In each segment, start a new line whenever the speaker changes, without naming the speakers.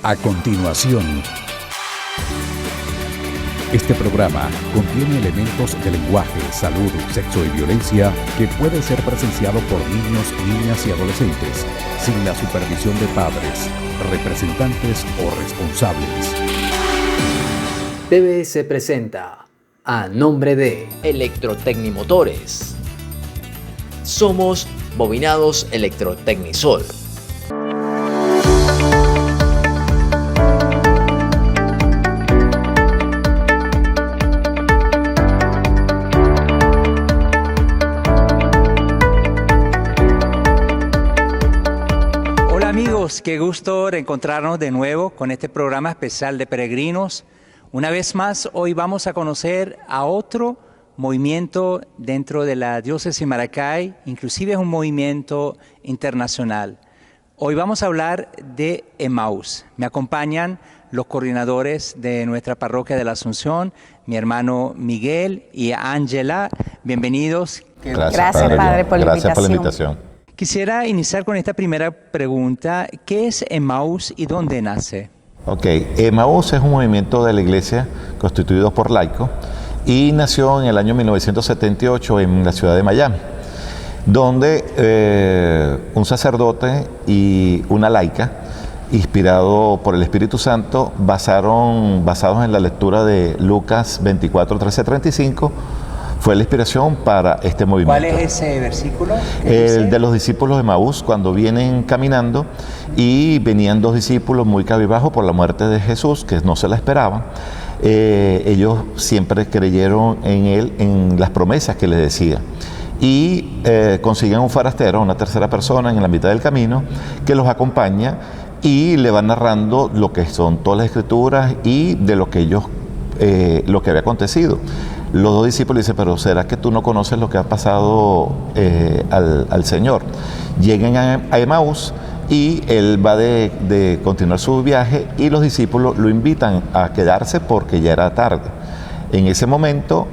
A continuación, este programa contiene elementos de lenguaje, salud, sexo y violencia que puede ser presenciado por niños, niñas y adolescentes sin la supervisión de padres, representantes o responsables.
TBS presenta a nombre de Electrotecnimotores. Somos Bobinados Electrotecnisol.
Qué gusto reencontrarnos de nuevo con este programa especial de peregrinos. Una vez más, hoy vamos a conocer a otro movimiento dentro de la diócesis Maracay, inclusive es un movimiento internacional. Hoy vamos a hablar de Emmaús. Me acompañan los coordinadores de nuestra parroquia de la Asunción, mi hermano Miguel y Ángela. Bienvenidos.
Gracias, Padre, por la invitación.
Quisiera iniciar con esta primera pregunta. ¿Qué es Emmaús y dónde nace?
Ok, Emmaús es un movimiento de la iglesia constituido por laicos y nació en el año 1978 en la ciudad de Miami, donde un sacerdote y una laica, inspirado por el Espíritu Santo, basados en la lectura de Lucas 24, 13, 35, fue la inspiración para este movimiento.
¿Cuál es ese versículo?
El de los discípulos de Emmaús, cuando vienen caminando y venían dos discípulos muy cabizbajos por la muerte de Jesús, que no se la esperaban. Ellos siempre creyeron en él, en las promesas que les decía. Y consiguen un forastero, una tercera persona en la mitad del camino, que los acompaña y le va narrando lo que son todas las escrituras y de lo que ellos, lo que había acontecido. Los dos discípulos dicen, pero ¿será que tú no conoces lo que ha pasado al Señor? Llegan a Emmaús y él va de continuar su viaje y los discípulos lo invitan a quedarse porque ya era tarde. En ese momento,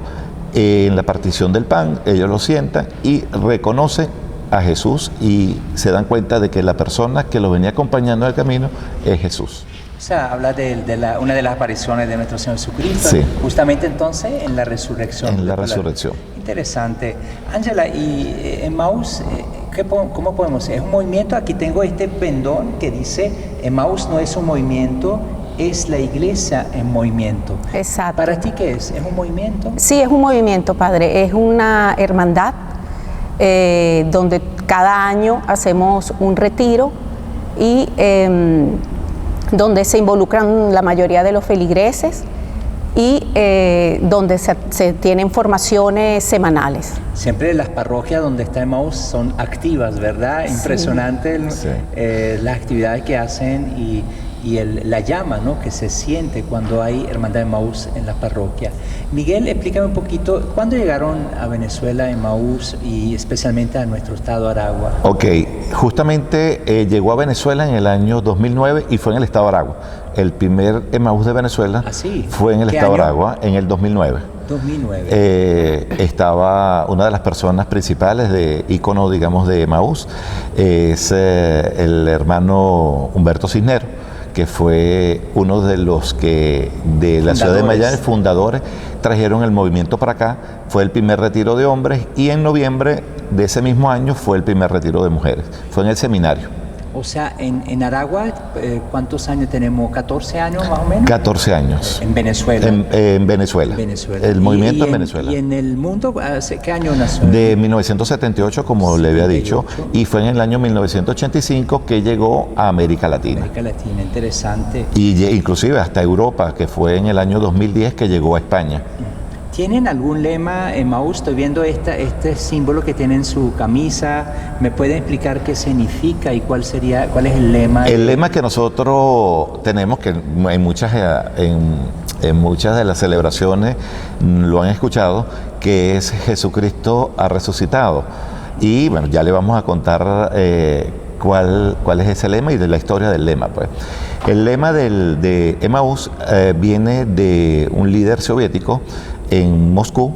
en la partición del pan, ellos lo sientan y reconocen a Jesús y se dan cuenta de que la persona que lo venía acompañando en el camino es Jesús.
O sea, habla de una de las apariciones de nuestro Señor Jesucristo,
sí.
Justamente entonces en la resurrección.
En la resurrección.
Interesante. Ángela, y Emmaús, ¿cómo podemos decir? ¿Es un movimiento? Aquí tengo este pendón que dice, Emmaús no es un movimiento, es la iglesia en movimiento.
Exacto.
¿Para ti qué es? ¿Es un movimiento?
Sí, es un movimiento, Padre. Es una hermandad donde cada año hacemos un retiro y donde se involucran la mayoría de los feligreses y donde se tienen formaciones semanales.
Siempre las parroquias donde está Emmaús son activas, ¿verdad?
Sí.
Impresionante
Sí.
Las actividades que hacen y la llama, ¿no?, que se siente cuando hay hermandad de Emmaús en la parroquia. Miguel, explícame un poquito, ¿cuándo llegaron a Venezuela Emmaús y especialmente a nuestro estado Aragua?
Ok, justamente llegó a Venezuela en el año 2009 y fue en el estado Aragua. El primer Emmaús de Venezuela fue en el estado Aragua en el 2009.
2009.
Estaba una de las personas principales de ícono, digamos, de Emmaús, es el hermano Humberto Cisneros, que fue uno de los que de la ciudad de Miami, fundadores, trajeron el movimiento para acá. Fue el primer retiro de hombres y en noviembre de ese mismo año fue el primer retiro de mujeres. Fue en el seminario.
O sea, en Aragua, ¿cuántos años tenemos? ¿14 años más o menos?
14 años.
En Venezuela.
En Venezuela. El movimiento en Venezuela.
¿Y en el mundo, qué año nació?
De 1978, como le había dicho, y fue en el año 1985 que llegó a América Latina.
América Latina, interesante.
Y inclusive hasta Europa, que fue en el año 2010 que llegó a España.
¿Tienen algún lema, Emmaús? Estoy viendo este símbolo que tiene en su camisa. ¿Me pueden explicar qué significa y cuál es el lema?
El lema que nosotros tenemos, que en muchas de las celebraciones lo han escuchado, que es Jesucristo ha resucitado. Y bueno, ya le vamos a contar cuál es ese lema y de la historia del lema, pues. El lema de Emmaús viene de un líder soviético en Moscú,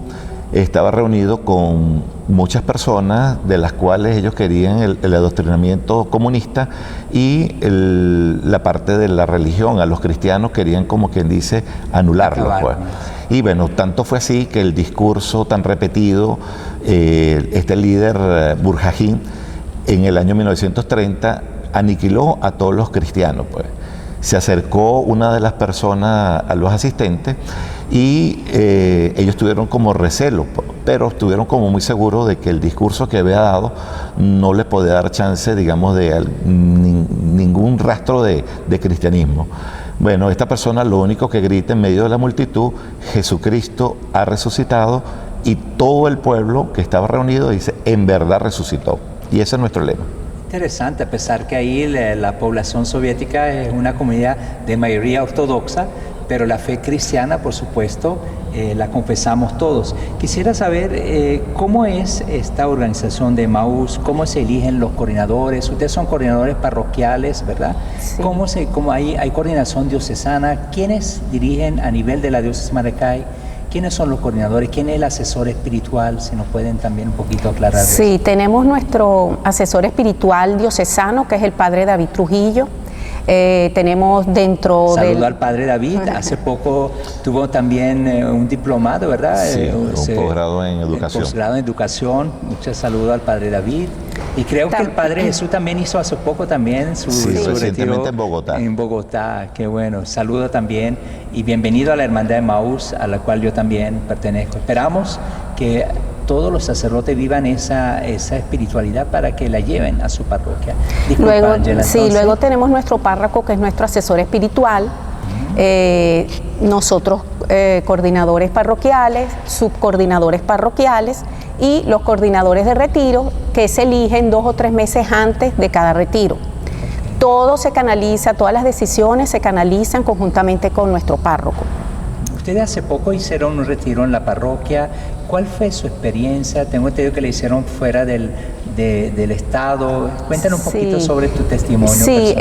estaba reunido con muchas personas de las cuales ellos querían el adoctrinamiento comunista y la parte de la religión. A los cristianos querían, como quien dice, anularlo, pues. Y bueno, tanto fue así que el discurso tan repetido, este líder Burhajín, en el año 1930 aniquiló a todos los cristianos, pues. Se acercó una de las personas a los asistentes y ellos tuvieron como recelo, pero estuvieron como muy seguros de que el discurso que había dado no les podía dar chance, digamos, de ningún rastro de cristianismo. Bueno, esta persona lo único que grita en medio de la multitud: Jesucristo ha resucitado, y todo el pueblo que estaba reunido dice: en verdad resucitó. Y ese es nuestro lema.
Interesante, a pesar que ahí la población soviética es una comunidad de mayoría ortodoxa, pero la fe cristiana, por supuesto, la confesamos todos. Quisiera saber cómo es esta organización de Emmaús, cómo se eligen los coordinadores. Ustedes son coordinadores parroquiales, ¿verdad? Sí. ¿Cómo hay coordinación diocesana? ¿Quiénes dirigen a nivel de la diócesis Maracay? ¿Quiénes son los coordinadores? ¿Quién es el asesor espiritual? Si nos pueden también un poquito aclarar.
Sí, eso. Tenemos nuestro asesor espiritual diocesano, que es el padre David Trujillo. Tenemos dentro
Saludo al padre David. Hace poco tuvo también un diplomado, ¿verdad?
Sí, un posgrado en educación.
Posgrado en educación. Muchas saludos al padre David. Y creo que el padre Jesús también hizo hace poco también su
recientemente en Bogotá.
En Bogotá, qué bueno. Saludo también y bienvenido a la Hermandad de Emmaús, a la cual yo también pertenezco. Esperamos que todos los sacerdotes vivan esa espiritualidad para que la lleven a su parroquia. Disculpa,
luego,
Ángela,
sí, luego tenemos nuestro párroco, que es nuestro asesor espiritual. Nosotros coordinadores parroquiales, subcoordinadores parroquiales y los coordinadores de retiro, que se eligen 2 o 3 meses antes de cada retiro. Todo se canaliza, todas las decisiones se canalizan conjuntamente con nuestro párroco.
Ustedes hace poco hicieron un retiro en la parroquia. ¿Cuál fue su experiencia? Tengo entendido que le hicieron fuera del estado. Cuéntanos un poquito sobre tu testimonio.
Sí,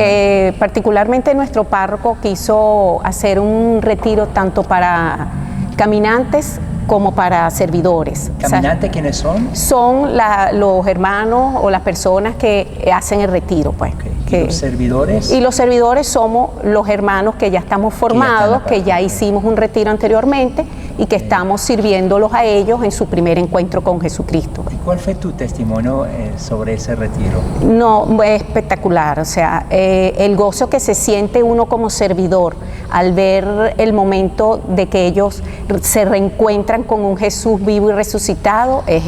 particularmente nuestro párroco quiso hacer un retiro tanto para caminantes como para servidores.
¿Caminantes quiénes son?
Son los hermanos o las personas que hacen el retiro, pues.
Okay. ¿Y los servidores?
Y los servidores somos los hermanos que ya estamos formados, que ya hicimos un retiro anteriormente y que estamos sirviéndolos a ellos en su primer encuentro con Jesucristo.
¿Y cuál fue tu testimonio sobre ese retiro?
No, es espectacular, o sea, el gozo que se siente uno como servidor al ver el momento de que ellos se reencuentran con un Jesús vivo y resucitado, es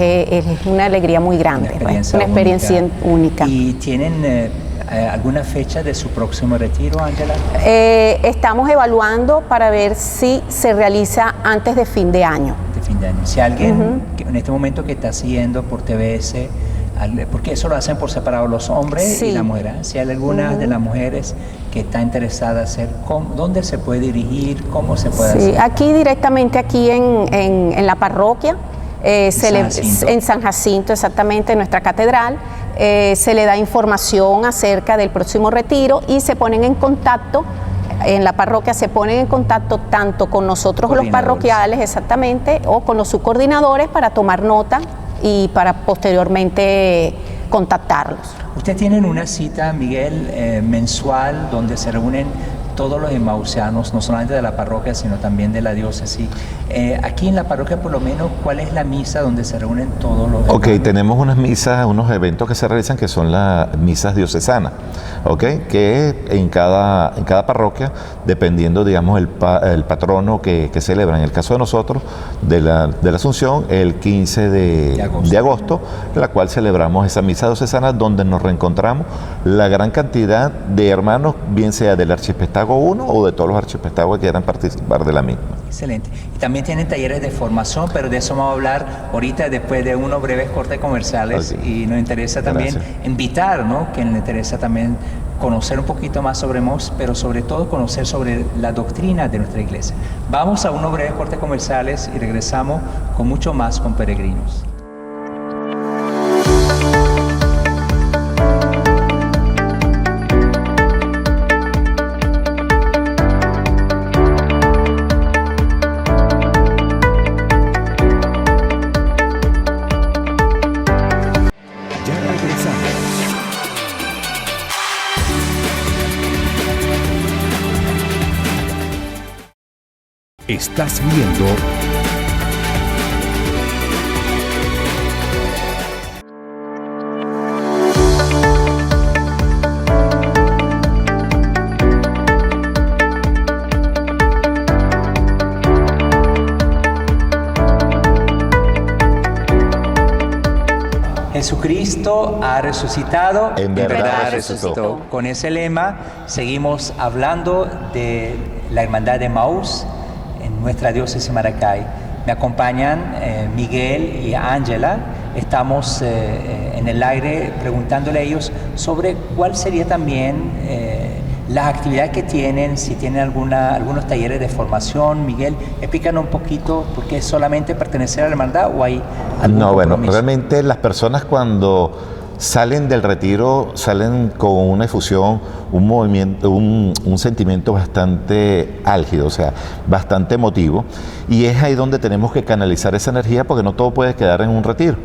una alegría muy grande, una experiencia única.
¿Y tienen alguna fecha de su próximo retiro, Ángela?
Estamos evaluando para ver si se realiza antes de fin de año.
De fin de año. Si alguien en este momento que está siguiendo por TBS, porque eso lo hacen por separado los hombres y las mujeres. Si hay alguna de las mujeres que está interesada en hacer, ¿dónde se puede dirigir? ¿Cómo se puede hacer?
Aquí directamente, aquí en la parroquia, en San Jacinto, exactamente, en nuestra catedral, se le da información acerca del próximo retiro y se ponen en contacto. En la parroquia se ponen en contacto tanto con nosotros los parroquiales, exactamente, o con los subcoordinadores para tomar nota y para posteriormente contactarlos.
Ustedes tienen una cita, Miguel, mensual, donde se reúnen todos los emausianos, no solamente de la parroquia, sino también de la diócesis. Aquí en la parroquia, por lo menos, ¿cuál es la misa donde se reúnen todos los hermanos?
Tenemos unas misas, unos eventos que se realizan que son las misas diocesanas, que en cada parroquia, dependiendo, digamos, el patrono que celebra. En el caso de nosotros, de la Asunción, el 15 de agosto, la cual celebramos esa misa diocesana donde nos reencontramos la gran cantidad de hermanos, bien sea del archipiélago 1 o de todos los archipiélagos que quieran participar de la misma.
Excelente. Y también tienen talleres de formación, pero de eso vamos a hablar ahorita después de unos breves cortes comerciales. Y nos interesa también invitar, ¿no? Que nos interesa también conocer un poquito más sobre MOS, pero sobre todo conocer sobre la doctrina de nuestra iglesia. Vamos a unos breves cortes comerciales y regresamos con mucho más con Peregrinos.
Estás viendo
Jesucristo ha resucitado,
En verdad resucitó.
Con ese lema seguimos hablando de la hermandad de Emmaús en nuestra diócesis Maracay. Me acompañan Miguel y Ángela. Estamos en el aire preguntándole a ellos sobre cuál sería también las actividades que tienen, si tienen algunos talleres de formación. Miguel, explícanos un poquito, ¿por qué solamente pertenecer a la hermandad o hay algún
No, bueno,
compromiso?
realmente las personas cuando salen del retiro salen con una efusión, un movimiento, un sentimiento bastante álgido, o sea, bastante emotivo, y es ahí donde tenemos que canalizar esa energía porque no todo puede quedar en un retiro.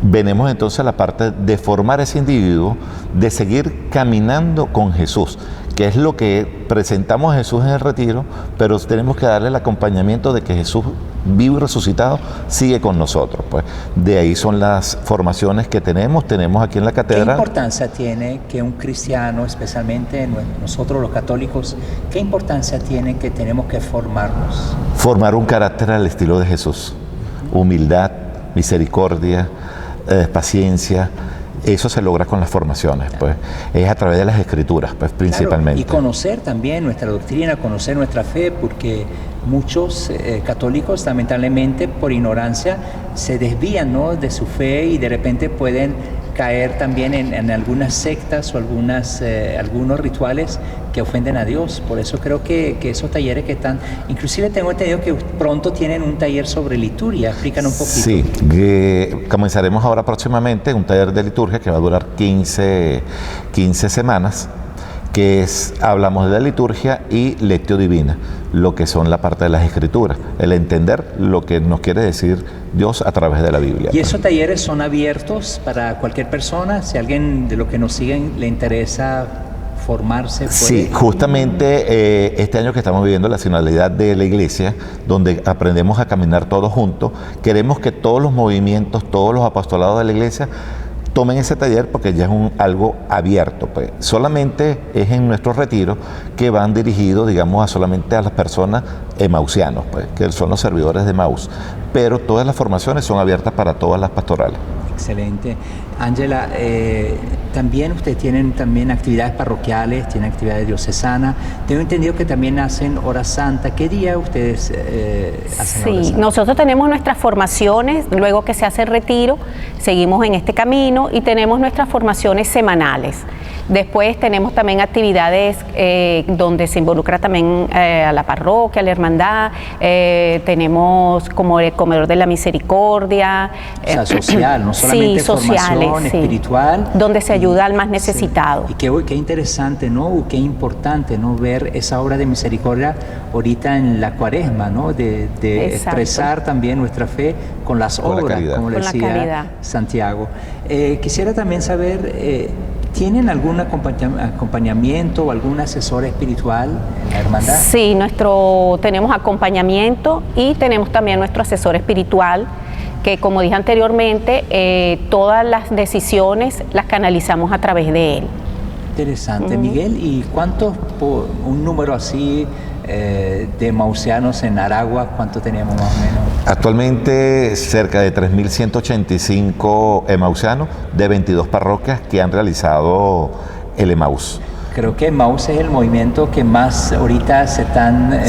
Venimos entonces a la parte de formar ese individuo, de seguir caminando con Jesús, que es lo que presentamos a Jesús en el retiro, pero tenemos que darle el acompañamiento de que Jesús vivo y resucitado sigue con nosotros. Pues de ahí son las formaciones que tenemos aquí en la
¿Qué
catedral.
importancia tiene que un cristiano, especialmente nosotros los católicos, qué importancia tiene que tenemos que formarnos?
Formar un carácter al estilo de Jesús, humildad, misericordia, paciencia. Eso se logra con las formaciones, pues es a través de las escrituras, pues principalmente.
Claro, y conocer también nuestra doctrina, conocer nuestra fe, porque muchos católicos lamentablemente por ignorancia se desvían, ¿no?, de su fe y de repente pueden caer también en algunas sectas o algunos rituales que ofenden a Dios. Por eso creo que esos talleres que están, inclusive tengo entendido que pronto tienen un taller sobre liturgia. Explícanos un poquito.
Sí, comenzaremos ahora próximamente un taller de liturgia que va a durar 15 semanas, que hablamos de la liturgia y lectio divina, lo que son la parte de las escrituras, el entender lo que nos quiere decir Dios a través de la Biblia.
¿Y esos talleres son abiertos para cualquier persona? Si alguien de los que nos siguen le interesa formarse, ¿puede?
Sí, justamente este año que estamos viviendo la sinodalidad de la Iglesia, donde aprendemos a caminar todos juntos, queremos que todos los movimientos, todos los apostolados de la Iglesia tomen ese taller porque ya es algo abierto. Pues. Solamente es en nuestros retiros que van dirigidos, digamos, solamente a las personas emausianos, pues, que son los servidores de Emmaús. Pero todas las formaciones son abiertas para todas las pastorales.
Excelente. Ángela, también ustedes tienen también actividades parroquiales, tienen actividades diocesanas. Tengo entendido que también hacen hora santa. ¿Qué día ustedes hacen hora
Sí,
santa?
nosotros tenemos nuestras formaciones, luego que se hace el retiro, seguimos en este camino y tenemos nuestras formaciones semanales. Después tenemos también actividades donde se involucra también a la parroquia, a la hermandad. Tenemos como el Comedor de la Misericordia.
O sea, social, no solamente
sí, sociales,
formación espiritual.
Donde se ayuda al más necesitado.
Sí. Y qué interesante, ¿no? Qué importante, ¿no?, ver esa obra de misericordia ahorita en la Cuaresma, ¿no? De expresar también nuestra fe con las obras, como le decía Santiago. Quisiera también saber, ¿tienen algún acompañamiento o algún asesor espiritual en la hermandad? Sí,
tenemos acompañamiento y tenemos también nuestro asesor espiritual, que como dije anteriormente, todas las decisiones las canalizamos a través de él.
Interesante. Miguel, ¿y cuántos, un número así de mausianos en Aragua, cuánto tenemos más o menos?
Actualmente cerca de 3.185 emausianos de 22 parroquias que han realizado el Emmaús.
Creo que Emmaús es el movimiento que más ahorita se están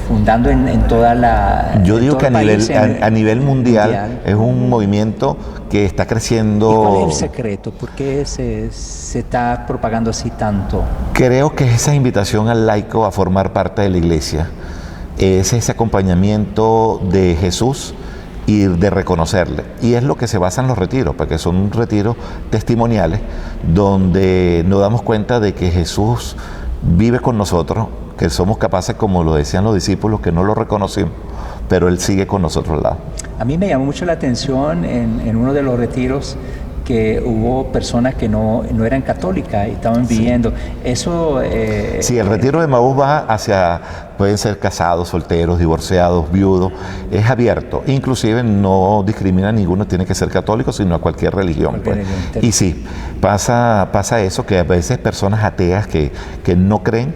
fundando en toda la...
Yo digo que a nivel mundial es un movimiento que está creciendo.
¿Y cuál es el secreto? ¿Por qué se está propagando así tanto?
Creo que es esa invitación al laico a formar parte de la Iglesia, es ese acompañamiento de Jesús y de reconocerle. Y es lo que se basa en los retiros, porque son retiros testimoniales donde nos damos cuenta de que Jesús vive con nosotros, que somos capaces, como lo decían los discípulos, que no lo reconocimos, pero Él sigue con nosotros al lado.
A mí me llamó mucho la atención en uno de los retiros que hubo personas que no eran católicas y estaban viviendo. Eso...
sí, el retiro de Emaús va hacia, pueden ser casados, solteros, divorciados, viudos, es abierto. Inclusive no discrimina a ninguno, tiene que ser católico, sino a cualquier religión. Pues. Y sí, pasa eso, que a veces personas ateas que no creen,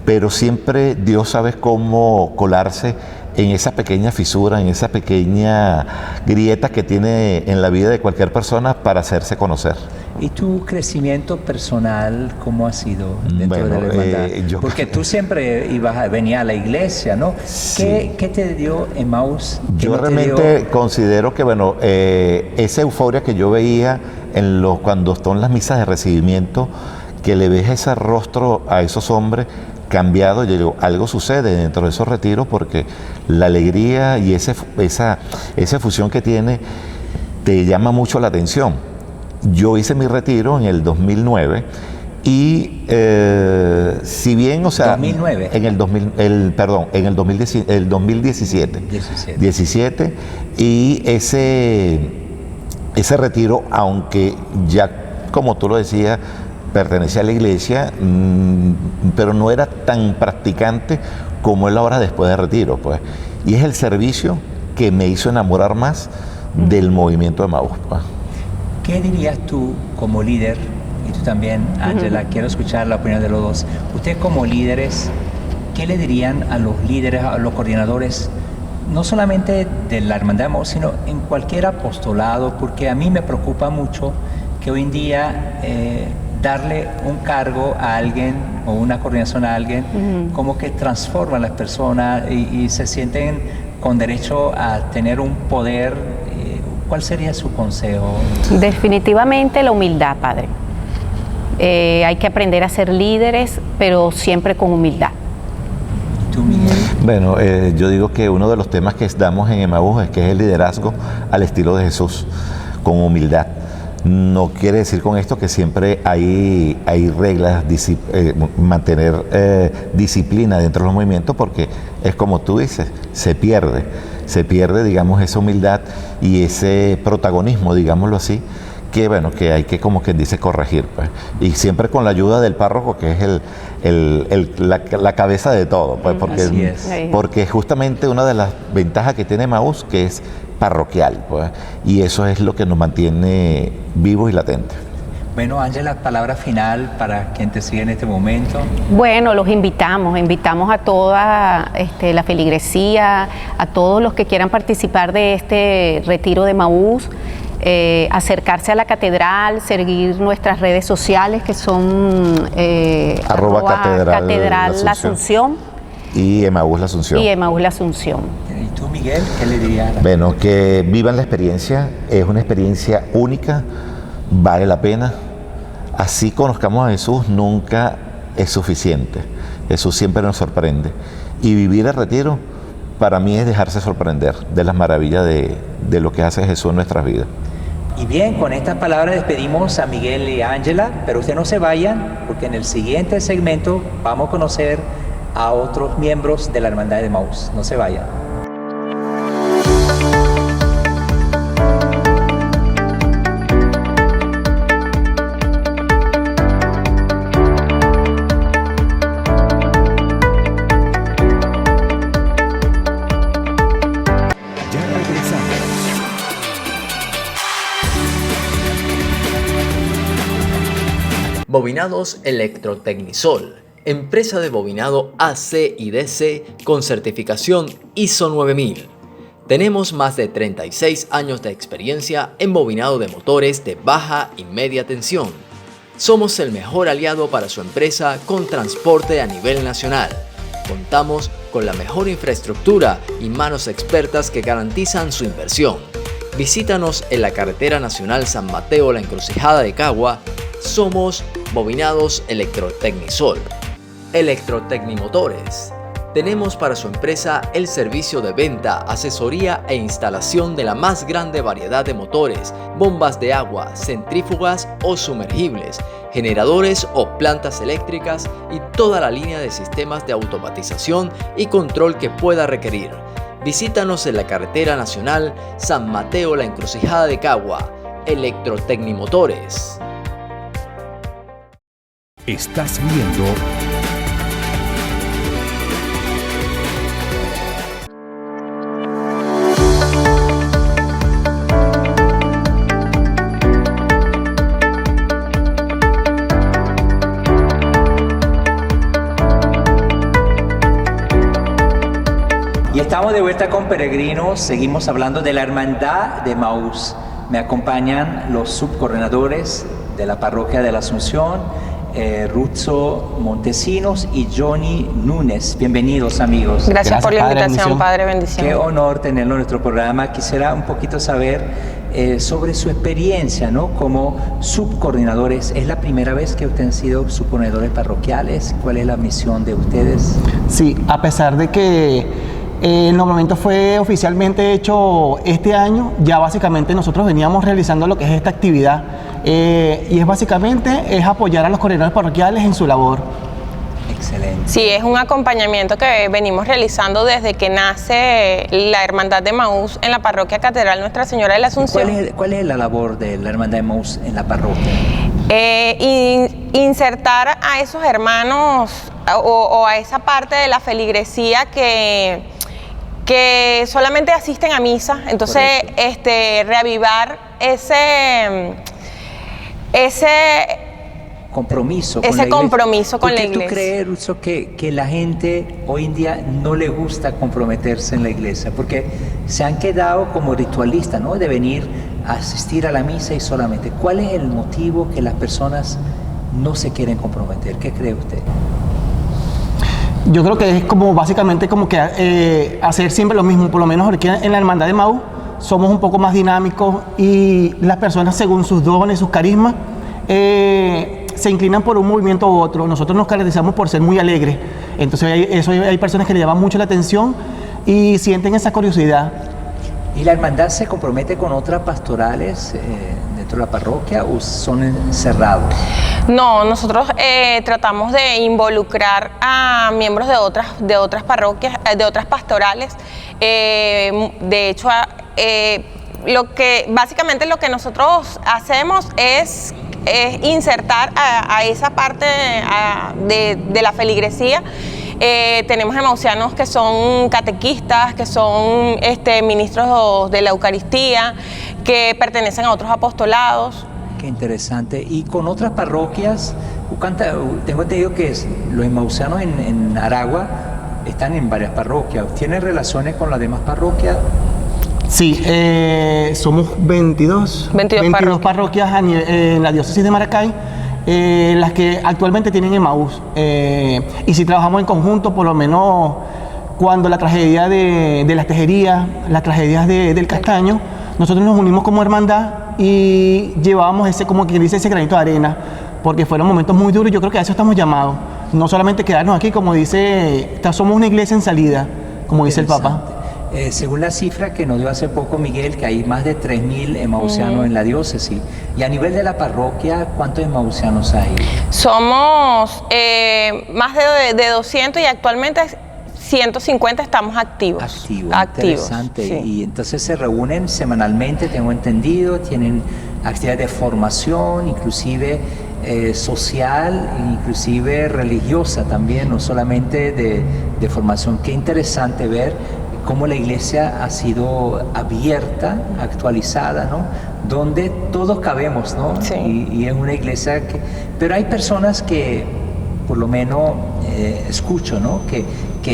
pero siempre Dios sabe cómo colarse en esa pequeña fisura, en esa pequeña grieta que tiene en la vida de cualquier persona para hacerse conocer.
¿Y tu crecimiento personal cómo ha sido dentro de la hermandad? Porque tú siempre venías a la iglesia, ¿no?
Sí.
¿Qué te dio Emaús?
Yo realmente considero que, esa euforia que yo veía cuando están las misas de recibimiento, que le ves ese rostro a esos hombres cambiado, yo digo, algo sucede dentro de esos retiros porque la alegría y esa fusión que tiene te llama mucho la atención. Yo hice mi retiro en el 2009 y si bien,
2009.
en el 2017 y ese retiro, aunque ya como tú lo decías, pertenecía a la iglesia, pero no era tan practicante como él ahora después de retiro, pues. Y es el servicio que me hizo enamorar más del movimiento de Emaús, pues.
¿Qué dirías tú como líder? Y tú también, Ángela, quiero escuchar la opinión de los dos. Ustedes como líderes, ¿qué le dirían a los líderes, a los coordinadores, no solamente de la Hermandad de Emaús, sino en cualquier apostolado? Porque a mí me preocupa mucho que hoy en día darle un cargo a alguien o una coordinación a alguien, como que transforma a las personas y se sienten con derecho a tener un poder. ¿Cuál sería su consejo?
Definitivamente la humildad, padre. Hay que aprender a ser líderes, pero siempre con humildad.
¿Y tú, Miguel?
Bueno, yo digo que uno de los temas que damos en Emaús es que es el liderazgo al estilo de Jesús, con humildad. No quiere decir con esto que siempre hay reglas, mantener disciplina dentro de los movimientos, porque es como tú dices, se pierde, digamos, esa humildad y ese protagonismo, digámoslo así, que hay que, como quien dice, corregir, pues. Y siempre con la ayuda del párroco, que es la cabeza de todo, pues, porque justamente una de las ventajas que tiene Emaús, que es parroquial, pues, y eso es lo que nos mantiene vivos y latentes.
Bueno, Ángela, palabra final para quien te sigue en este momento.
Bueno, los invitamos a toda la feligresía, a todos los que quieran participar de este retiro de Emaús, acercarse a la catedral, seguir nuestras redes sociales que son @catedral La Asunción
y Emaús La Asunción.
¿Y tú, Miguel, qué le dirías?
Bueno, que vivan la experiencia, es una experiencia única, vale la pena. Así conozcamos a Jesús, nunca es suficiente. Jesús siempre nos sorprende. Y vivir el retiro, para mí, es dejarse sorprender de las maravillas de lo que hace Jesús en nuestras vidas.
Y bien, con estas palabras despedimos a Miguel y a Ángela, pero ustedes no se vayan, porque en el siguiente segmento vamos a conocer a otros miembros de la Hermandad de Emaús. No se vayan.
Bobinados Electrotecnisol, empresa de bobinado AC y DC con certificación ISO 9000. Tenemos más de 36 años de experiencia en bobinado de motores de baja y media tensión. Somos el mejor aliado para su empresa con transporte a nivel nacional. Contamos con la mejor infraestructura y manos expertas que garantizan su inversión. Visítanos en la carretera nacional San Mateo La Encrucijada de Cagua. Somos Bobinados Electrotecnisol. Electrotecnimotores. Tenemos para su empresa el servicio de venta, asesoría e instalación de la más grande variedad de motores, bombas de agua, centrífugas o sumergibles, generadores o plantas eléctricas y toda la línea de sistemas de automatización y control que pueda requerir. Visítanos en la carretera nacional San Mateo La Encrucijada de Cagua. Electrotecnimotores.
Estás viendo
Y estamos de vuelta con Peregrinos, seguimos hablando de la Hermandad de Emaús. Me acompañan los subcoordinadores de la Parroquia de la Asunción, Ruzzo Montesinos y Johnny Núñez. Bienvenidos, amigos.
Gracias por la
Padre,
invitación,
bendición.
Padre, bendición.
Qué honor tenerlo en nuestro programa. Quisiera un poquito saber sobre su experiencia, ¿no? Como subcoordinadores. ¿Es la primera vez que ustedes han sido subcoordinadores parroquiales? ¿Cuál es la misión de ustedes?
Sí, a pesar de que el nombramiento fue oficialmente hecho este año, ya básicamente nosotros veníamos realizando lo que es esta actividad y es básicamente apoyar a los coordinadores parroquiales en su labor.
Excelente.
Sí, es un acompañamiento que venimos realizando desde que nace la Hermandad de Emaús en la Parroquia Catedral Nuestra Señora de la Asunción.
¿Cuál es la labor de la Hermandad de Emaús en la parroquia?
Insertar a esos hermanos o a esa parte de la feligresía que solamente asisten a misa, entonces reavivar ese
compromiso con
ese
la iglesia.
compromiso con
¿Por
la
qué
iglesia?
¿Tú crees, Russo, que la gente hoy en día no le gusta comprometerse en la iglesia? Porque se han quedado como ritualistas, ¿no? De venir a asistir a la misa y solamente. ¿Cuál es el motivo que las personas no se quieren comprometer? ¿Qué cree usted?
Yo creo que es como básicamente como que hacer siempre lo mismo, por lo menos aquí en la Hermandad de Emaús somos un poco más dinámicos y las personas según sus dones, sus carismas, se inclinan por un movimiento u otro. Nosotros nos caracterizamos por ser muy alegres, entonces hay personas que le llaman mucho la atención y sienten esa curiosidad.
¿Y la hermandad se compromete con otras pastorales dentro de la parroquia o son cerrados?
No, nosotros tratamos de involucrar a miembros de otras parroquias, de otras pastorales. De hecho, básicamente lo que nosotros hacemos es insertar a esa parte de la feligresía. Tenemos emausianos que son catequistas, que son ministros de la Eucaristía, que pertenecen a otros apostolados.
Qué interesante. Y con otras parroquias, tengo entendido que los emausianos en Aragua están en varias parroquias. ¿Tienen relaciones con las demás parroquias?
Sí, somos 22 parroquias en la diócesis de Maracay, las que actualmente tienen Emaús. Y si trabajamos en conjunto, por lo menos cuando la tragedia de las tejerías, las tragedias del Castaño, nosotros nos unimos como hermandad y llevábamos como quien dice, ese granito de arena, porque fueron momentos muy duros y yo creo que a eso estamos llamados. No solamente quedarnos aquí, como dice, somos una iglesia en salida, como dice el Papa.
Según la cifra que nos dio hace poco Miguel, que hay más de 3.000 emausianos en la diócesis. Y a nivel de la parroquia, ¿cuántos emausianos hay?
Somos más de 200 y actualmente 150 estamos activos.
Interesante.
Sí.
Y entonces se reúnen semanalmente, tengo entendido, tienen actividades de formación, inclusive social, inclusive religiosa también, no solamente de formación. Qué interesante ver cómo la iglesia ha sido abierta, actualizada, ¿no? Donde todos cabemos, ¿no?
Sí.
Y es una iglesia que... Pero hay personas que, por lo menos, escucho, ¿no? Que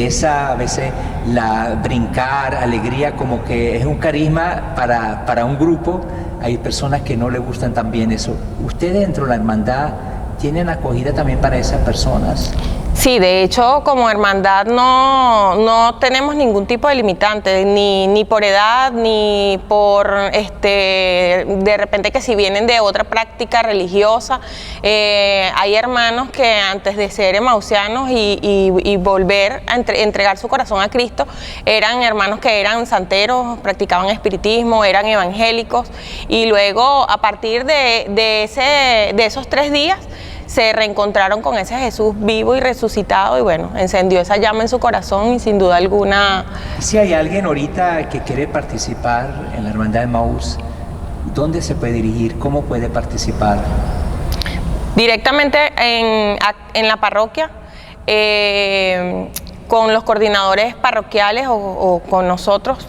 esa, a veces, la brincar, alegría, como que es un carisma para un grupo. Hay personas que no les gustan también eso. ¿Ustedes dentro de la hermandad tienen acogida también para esas personas?
Sí, de hecho, como hermandad no tenemos ningún tipo de limitante, ni por edad, ni por de repente que si vienen de otra práctica religiosa. Hay hermanos que antes de ser emausianos y volver a entregar su corazón a Cristo, eran hermanos que eran santeros, practicaban espiritismo, eran evangélicos, y luego a partir de esos 3 días, se reencontraron con ese Jesús vivo y resucitado y bueno, encendió esa llama en su corazón y sin duda alguna...
Si hay alguien ahorita que quiere participar en la Hermandad de Emaús ¿dónde se puede dirigir? ¿Cómo puede participar?
Directamente en la parroquia, con los coordinadores parroquiales o con nosotros.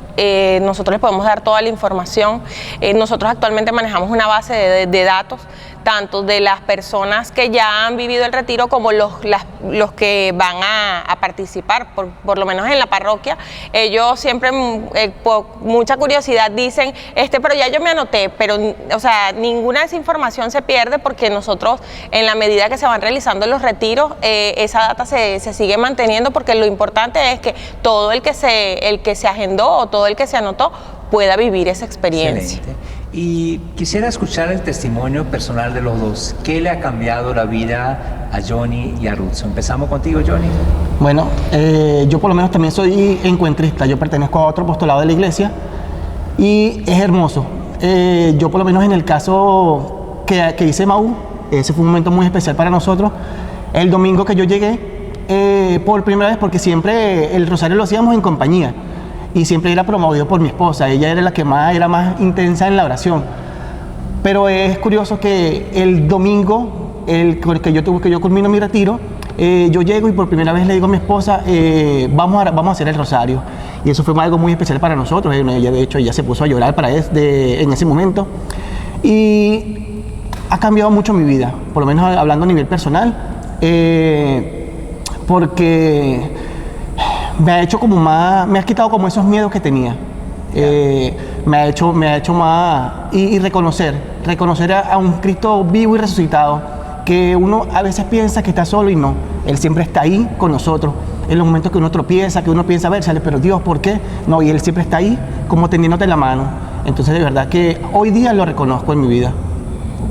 Nosotros les podemos dar toda la información. Nosotros actualmente manejamos una base de datos, tanto de las personas que ya han vivido el retiro como los que van a participar, por lo menos en la parroquia. Ellos siempre, por mucha curiosidad, dicen, pero ya yo me anoté, pero o sea, ninguna de esa información se pierde, porque nosotros, en la medida que se van realizando los retiros, esa data se sigue manteniendo, porque lo importante es que todo el que se agendó o todo el que se anotó pueda vivir esa experiencia.
Excelente. Y quisiera escuchar el testimonio personal de los dos. ¿Qué le ha cambiado la vida a Johnny y a Ruth? Empezamos contigo, Johnny.
Bueno, yo por lo menos también soy encuentrista. Yo pertenezco a otro apostolado de la iglesia y es hermoso. Yo por lo menos en el caso que hice Maú, ese fue un momento muy especial para nosotros. El domingo que yo llegué, por primera vez, porque siempre el rosario lo hacíamos en compañía. Y siempre era promovido por mi esposa. Ella era la que era más intensa en la oración. Pero es curioso que el domingo, que yo culmino mi retiro, yo llego y por primera vez le digo a mi esposa, vamos a hacer el rosario. Y eso fue algo muy especial para nosotros. Ella, de hecho, ella se puso a llorar en ese momento. Y ha cambiado mucho mi vida, por lo menos hablando a nivel personal, porque me ha quitado como esos miedos que tenía. Me ha hecho más y reconocer a un Cristo vivo y resucitado, que uno a veces piensa que está solo y no. Él siempre está ahí con nosotros. En los momentos que uno tropieza, que uno piensa, a ver, pero Dios, ¿por qué? No, y Él siempre está ahí como teniéndote la mano. Entonces, de verdad que hoy día lo reconozco en mi vida.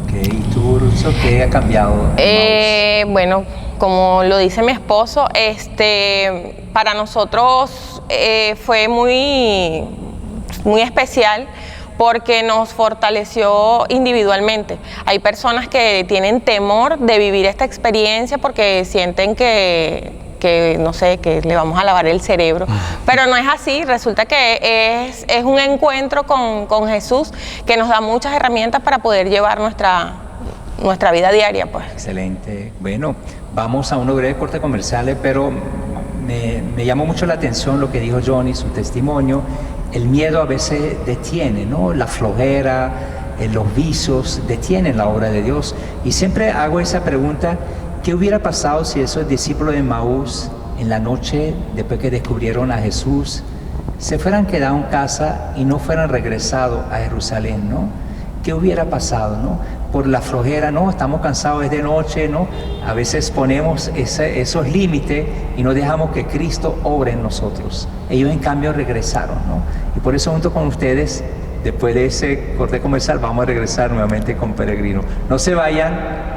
Ok, ¿y tú, Ruth, qué ha cambiado?
Bueno, como lo dice mi esposo, para nosotros fue muy, muy especial, porque nos fortaleció individualmente. Hay personas que tienen temor de vivir esta experiencia porque sienten que no sé, que le vamos a lavar el cerebro, pero no es así. Resulta que es un encuentro con Jesús que nos da muchas herramientas para poder llevar nuestra vida diaria, pues.
Excelente. Bueno, vamos a unos breves cortes comerciales, pero me llamó mucho la atención lo que dijo Johnny, su testimonio. El miedo a veces detiene, ¿no? La flojera, los vicios detienen la obra de Dios. Y siempre hago esa pregunta: ¿qué hubiera pasado si esos discípulos de Emaús, en la noche, después que descubrieron a Jesús, se fueran quedado en casa y no fueran regresado a Jerusalén, ¿no? ¿Qué hubiera pasado, no? Por la flojera, no, estamos cansados, es de noche, ¿no? A veces ponemos esos límites y no dejamos que Cristo obre en nosotros. Ellos, en cambio, regresaron, ¿no? Y por eso, junto con ustedes, después de ese corte comercial, vamos a regresar nuevamente con Peregrino. No se vayan.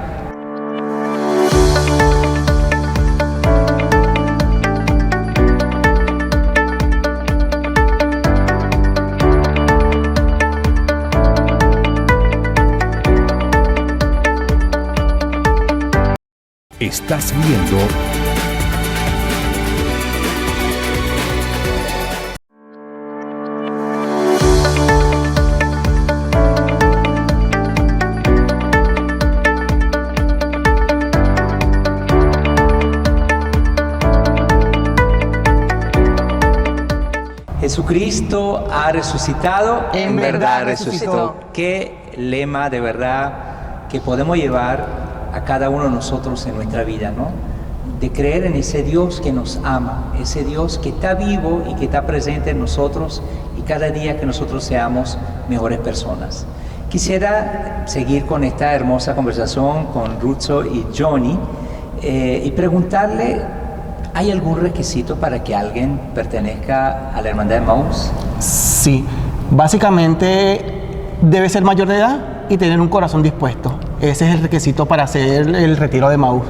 Estás viendo
Jesucristo ha resucitado,
en verdad resucitó.
Qué lema de verdad que podemos llevar a cada uno de nosotros en nuestra vida, ¿no? De creer en ese Dios que nos ama, ese Dios que está vivo y que está presente en nosotros, y cada día que nosotros seamos mejores personas. Quisiera seguir con esta hermosa conversación con Ruth y Johnny y preguntarle: ¿hay algún requisito para que alguien pertenezca a la Hermandad de Emaús?
Sí, básicamente debe ser mayor de edad y tener un corazón dispuesto. Ese es el requisito para hacer el retiro de Emaús.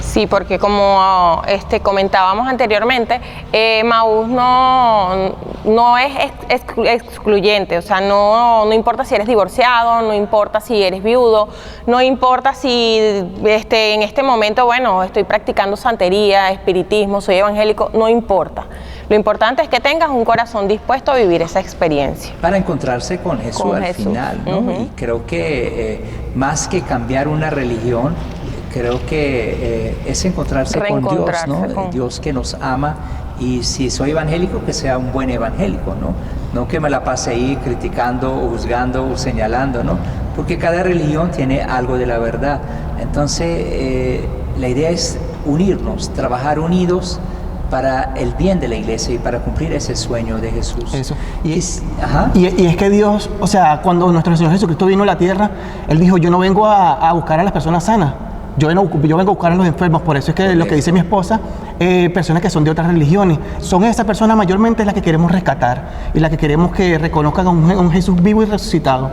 Sí, porque como comentábamos anteriormente, Emaús no es excluyente. O sea, no importa si eres divorciado, no importa si eres viudo, no importa si en este momento, bueno, estoy practicando santería, espiritismo, soy evangélico, no importa. Lo importante es que tengas un corazón dispuesto a vivir esa experiencia.
Para encontrarse con Jesús al final, ¿no? Y creo que más que cambiar una religión, creo que es encontrarse con Dios, ¿no? Dios que nos ama, y si soy evangélico, que sea un buen evangélico, ¿no? No que me la pase ahí criticando, o juzgando o señalando, ¿no? Porque cada religión tiene algo de la verdad. Entonces, la idea es unirnos, trabajar unidos para el bien de la iglesia y para cumplir ese sueño de Jesús.
Eso. Y es que Dios, o sea, cuando nuestro Señor Jesucristo vino a la tierra, Él dijo, yo no vengo a buscar a las personas sanas, yo vengo a buscar a los enfermos. Por eso es que lo que dice mi esposa, personas que son de otras religiones, son esas personas mayormente las que queremos rescatar y las que queremos que reconozcan a un Jesús vivo y resucitado.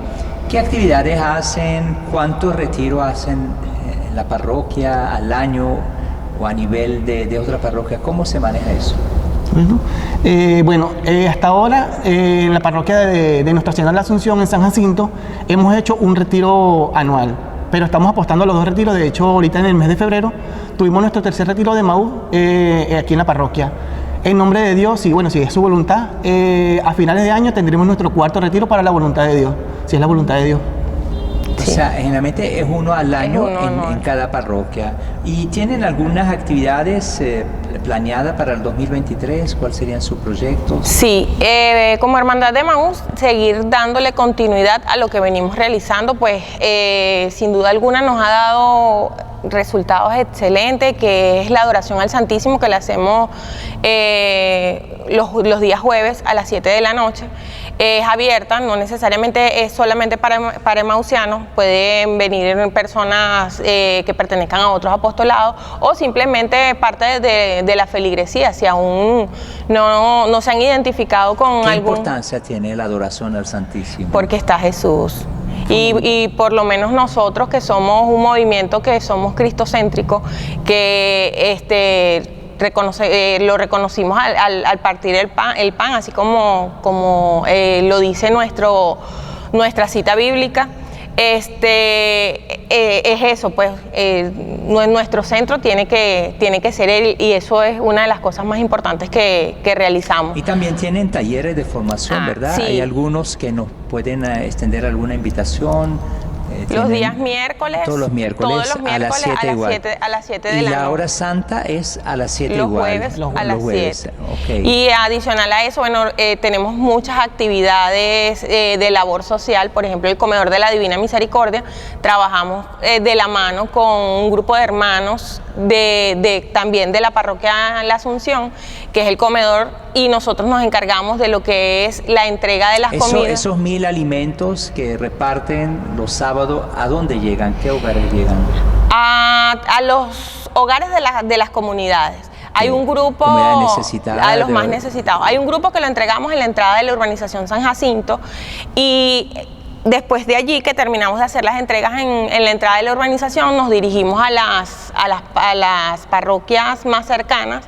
¿Qué actividades hacen? ¿Cuántos retiros hacen en la parroquia al año o a nivel de otra parroquia? ¿Cómo se maneja eso?
Hasta ahora en la parroquia de Nuestra Señora de la Asunción en San Jacinto hemos hecho un retiro anual, pero estamos apostando a los 2 retiros. De hecho, ahorita en el mes de febrero tuvimos nuestro tercer retiro de Emaús aquí en la parroquia. En nombre de Dios, y bueno, si es su voluntad, a finales de año tendremos nuestro 4.º retiro para la voluntad de Dios, si es la voluntad de Dios.
O sea, generalmente es uno al año en cada parroquia. ¿Y tienen algunas actividades planeadas para el 2023? ¿Cuáles serían sus proyectos?
Sí, como Hermandad de Emaús, seguir dándole continuidad a lo que venimos realizando, pues sin duda alguna nos ha dado resultados excelentes, que es la adoración al Santísimo, que la hacemos los días jueves a las 7 de la noche. Es abierta, no necesariamente es solamente para emausianos, pueden venir personas que pertenezcan a otros apostolados o simplemente parte de la feligresía, si aún no se han identificado con
¿Qué
algún...
importancia tiene la adoración al Santísimo?
Porque está Jesús. Y por lo menos nosotros, que somos un movimiento que somos cristocéntricos, que lo reconocimos al partir el pan, así como lo dice nuestra cita bíblica. Es eso, pues nuestro centro tiene que ser él, y eso es una de las cosas más importantes que realizamos.
Y también tienen talleres de formación, ¿verdad?
Sí.
Hay algunos que nos pueden extender alguna invitación.
Los días miércoles.
Todos los miércoles a las 7 igual.
A las 7 de
y
la
la
noche.
hora santa es a las 7
los
igual.
Jueves a las 7.
Okay.
Y adicional a eso, bueno, tenemos muchas actividades de labor social. Por ejemplo, el Comedor de la Divina Misericordia. Trabajamos de la mano con un grupo de hermanos también de la parroquia La Asunción, que es el comedor, y nosotros nos encargamos de lo que es la entrega de las comidas.
Esos 1000 alimentos que reparten los sábados, ¿a dónde llegan? ¿Qué hogares llegan?
A los hogares de las comunidades. Hay un grupo
a
los más necesitados. Hay un grupo que lo entregamos en la entrada de la urbanización San Jacinto, y después de allí, que terminamos de hacer las entregas en la entrada de la urbanización, nos dirigimos a las parroquias más cercanas,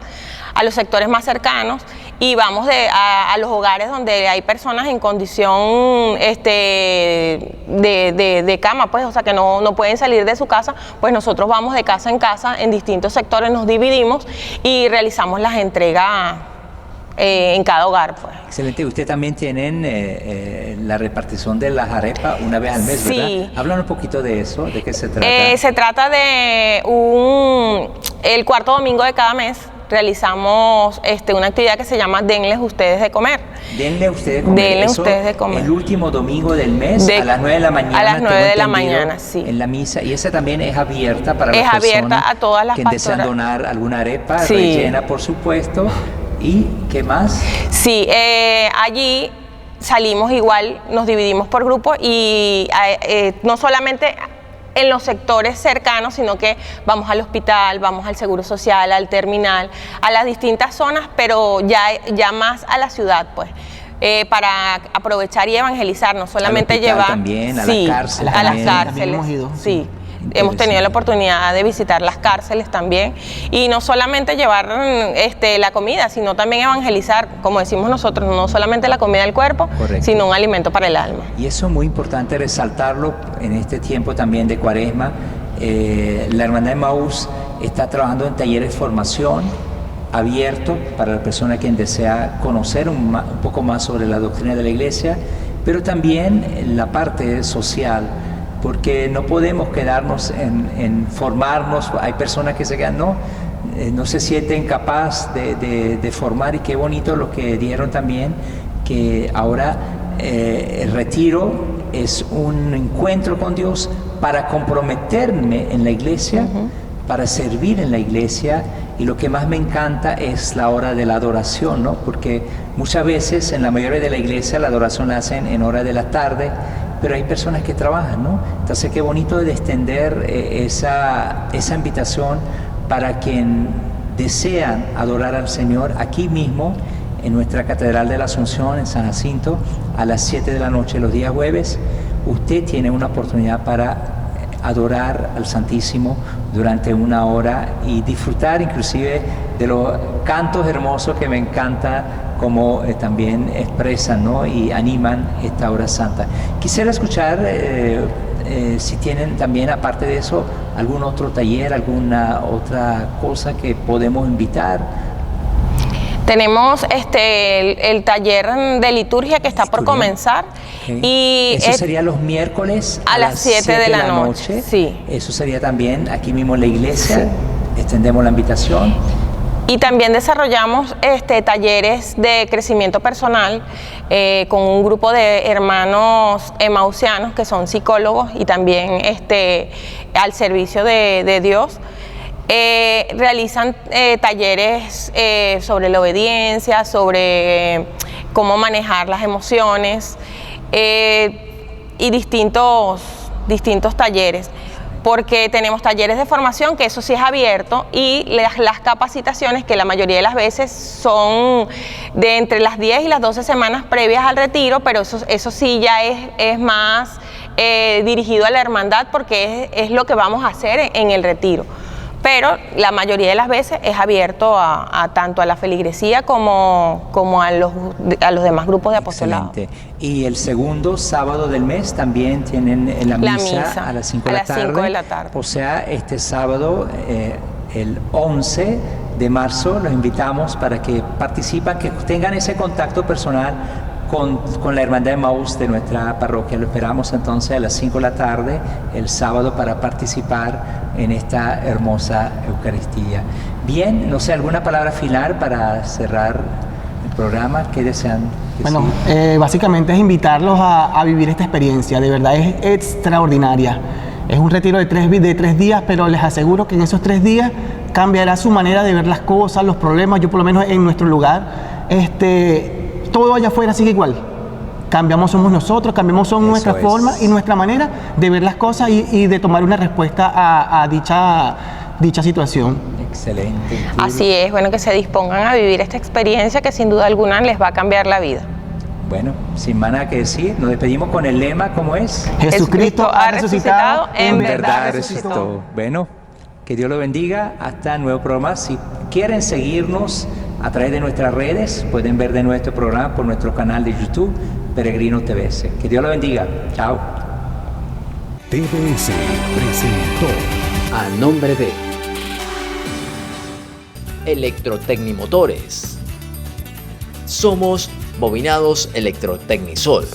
a los sectores más cercanos, y vamos a los hogares donde hay personas en condición de cama, pues, o sea, que no pueden salir de su casa. Pues nosotros vamos de casa en casa, en distintos sectores nos dividimos y realizamos las entregas en cada hogar, pues.
Excelente. Ustedes también tienen la repartición de las arepas una vez al mes, ¿verdad?
Sí.
Hablan un poquito de eso, ¿de qué se trata?
Se trata de el cuarto domingo de cada mes. Realizamos una actividad que se llama Denles Ustedes de Comer.
Denle Ustedes de Comer.
Denle
Eso,
Ustedes de Comer.
El último domingo del mes, a las 9 de la mañana.
A las 9 de la mañana, sí.
En la misa. Y esa también es abierta para las personas.
Es abierta a todas las
que
pastoras.
desean donar alguna arepa,
Sí.
rellena, por supuesto. ¿Y qué más?
Sí, allí salimos igual, nos dividimos por grupos, y no solamente en los sectores cercanos, sino que vamos al hospital, vamos al Seguro Social, al terminal, a las distintas zonas, pero ya más a la ciudad, pues, para aprovechar y evangelizar, no solamente llevar
también, a
sí,
la cárcel,
a las
también
cárceles,
hemos ido.
sí. Hemos tenido la oportunidad de visitar las cárceles también, y no solamente llevar la comida, sino también evangelizar, como decimos nosotros, no solamente la comida del cuerpo,
Correcto.
sino un alimento para el alma.
Y eso es muy importante resaltarlo en este tiempo también de Cuaresma. La Hermandad de Emaús está trabajando en talleres de formación abierto para la persona que desea conocer un poco más sobre la doctrina de la iglesia, pero también la parte social, porque no podemos quedarnos en formarnos. Hay personas que se quedan, no se sienten capaz de formar, y qué bonito lo que dieron también, que ahora el retiro es un encuentro con Dios para comprometerme en la iglesia, para servir en la iglesia. Y lo que más me encanta es la hora de la adoración, ¿no? Porque muchas veces en la mayoría de la iglesia la adoración la hacen en hora de la tarde, pero hay personas que trabajan, ¿no? Entonces qué bonito de extender esa invitación para quien desean adorar al Señor aquí mismo en nuestra Catedral de la Asunción en San Jacinto a las 7 de la noche los días jueves. Usted tiene una oportunidad para adorar al Santísimo durante una hora y disfrutar inclusive de los cantos hermosos que me encanta como también expresan, ¿no? Y animan esta hora santa. Quisiera escuchar si tienen también, aparte de eso, algún otro taller, alguna otra cosa que podemos invitar.
Tenemos el taller de liturgia que está por comenzar.
Okay.
Y
eso sería los miércoles
a las 7 de la noche. Sí.
Eso sería también aquí mismo en la iglesia.
Sí.
Extendemos la invitación.
Y también desarrollamos talleres de crecimiento personal con un grupo de hermanos emausianos que son psicólogos y también al servicio de Dios. Realizan talleres sobre la obediencia, sobre cómo manejar las emociones y distintos talleres. Porque tenemos talleres de formación, que eso sí es abierto, y las capacitaciones, que la mayoría de las veces son de entre las 10 y las 12 semanas previas al retiro, pero eso sí ya es más dirigido a la hermandad, porque es lo que vamos a hacer en el retiro. Pero la mayoría de las veces es abierto tanto a la feligresía como a los demás grupos de apostolado.
Excelente. Y el segundo sábado del mes también tienen la misa a las 5 de la tarde. O sea, este sábado, el 11 de marzo, los invitamos para que participen, que tengan ese contacto personal con la Hermandad de Emmaús de nuestra parroquia. Lo esperamos entonces a las 5 de la tarde el sábado para participar en esta hermosa Eucaristía. Bien, no sé, ¿alguna palabra final para cerrar el programa? ¿Qué desean decir?
Bueno, básicamente es invitarlos a vivir esta experiencia. De verdad es extraordinaria. Es un retiro de 3 días, pero les aseguro que en esos 3 días cambiará su manera de ver las cosas, los problemas. Yo por lo menos en nuestro lugar, todo allá afuera sigue igual. Cambiamos somos nosotros, cambiamos son nuestra forma y nuestra manera de ver las cosas y de tomar una respuesta a dicha situación.
Excelente.
Así es, bueno, que se dispongan a vivir esta experiencia que sin duda alguna les va a cambiar la vida.
Bueno, sin más nada que decir, nos despedimos con el lema, ¿cómo es?
Jesucristo ha resucitado,
en verdad resucitó.
Bueno, que Dios lo bendiga, hasta el nuevo programa. Si quieren seguirnos a través de nuestras redes, pueden ver de nuestro programa por nuestro canal de YouTube, Peregrino TBS. Que Dios lo bendiga. Chao.
TBS presentó
A nombre de Electrotecnimotores. Somos Bobinados Electrotecnisol.